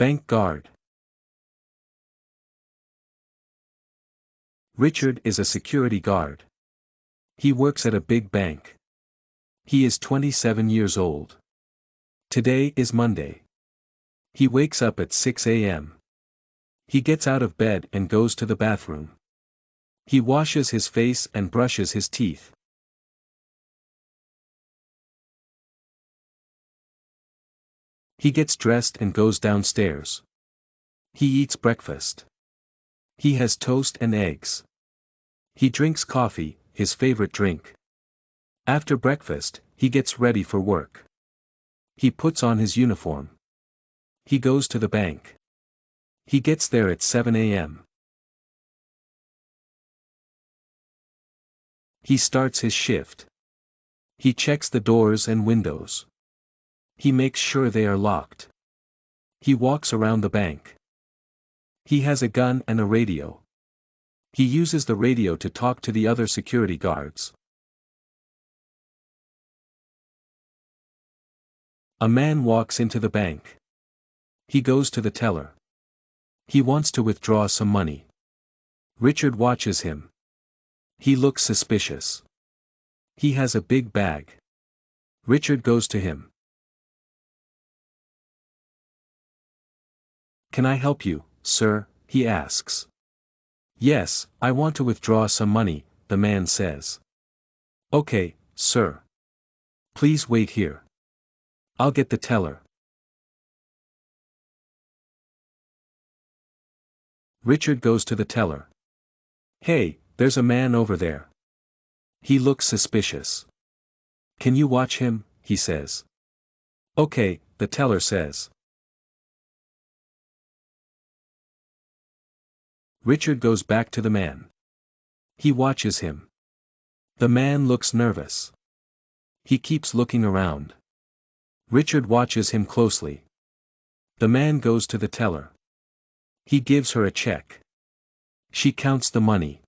Bank guard. Richard is a security guard. He works at a big bank. He is 27 years old. Today is Monday. He wakes up at 6 a.m. He gets out of bed and goes to the bathroom. He washes his face and brushes his teeth. He gets dressed and goes downstairs. He eats breakfast. He has toast and eggs. He drinks coffee, his favorite drink. After breakfast, he gets ready for work. He puts on his uniform. He goes to the bank. He gets there at 7 a.m. He starts his shift. He checks the doors and windows. He makes sure they are locked. He walks around the bank. He has a gun and a radio. He uses the radio to talk to the other security guards. A man walks into the bank. He goes to the teller. He wants to withdraw some money. Richard watches him. He looks suspicious. He has a big bag. Richard goes to him. "Can I help you, sir?" he asks. "Yes, I want to withdraw some money," the man says. "Okay, sir. Please wait here. I'll get the teller." Richard goes to the teller. "Hey, there's a man over there. He looks suspicious. Can you watch him?" he says. "Okay," the teller says. Richard goes back to the man. He watches him. The man looks nervous. He keeps looking around. Richard watches him closely. The man goes to the teller. He gives her a check. She counts the money.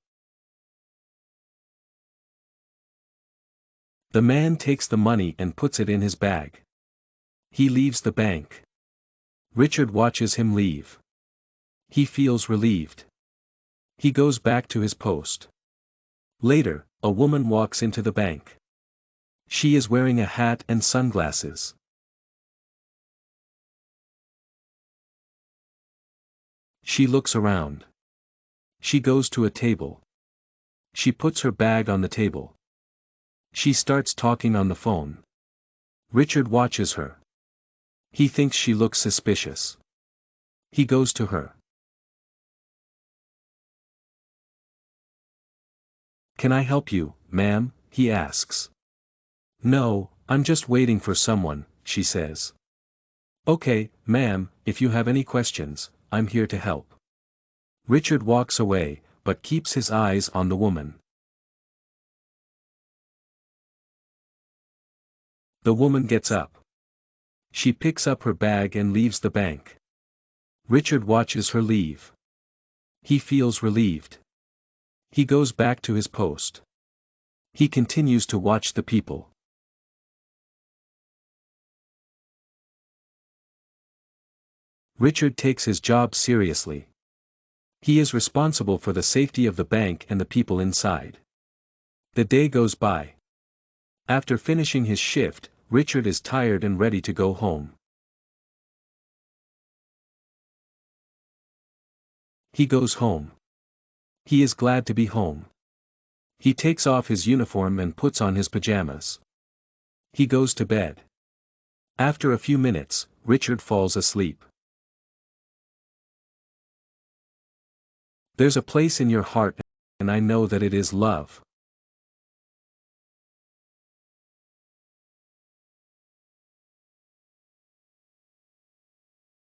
The man takes the money and puts it in his bag. He leaves the bank. Richard watches him leave. He feels relieved. He goes back to his post. Later, a woman walks into the bank. She is wearing a hat and sunglasses. She looks around. She goes to a table. She puts her bag on the table. She starts talking on the phone. Richard watches her. He thinks she looks suspicious. He goes to her. "Can I help you, ma'am?" he asks. "No, I'm just waiting for someone," she says. "Okay, ma'am, if you have any questions, I'm here to help." Richard walks away, but keeps his eyes on the woman. The woman gets up. She picks up her bag and leaves the bank. Richard watches her leave. He feels relieved. He goes back to his post. He continues to watch the people. Richard takes his job seriously. He is responsible for the safety of the bank and the people inside. The day goes by. After finishing his shift, Richard is tired and ready to go home. He goes home. He is glad to be home. He takes off his uniform and puts on his pajamas. He goes to bed. After a few minutes, Richard falls asleep. There's a place in your heart, and I know that it is love.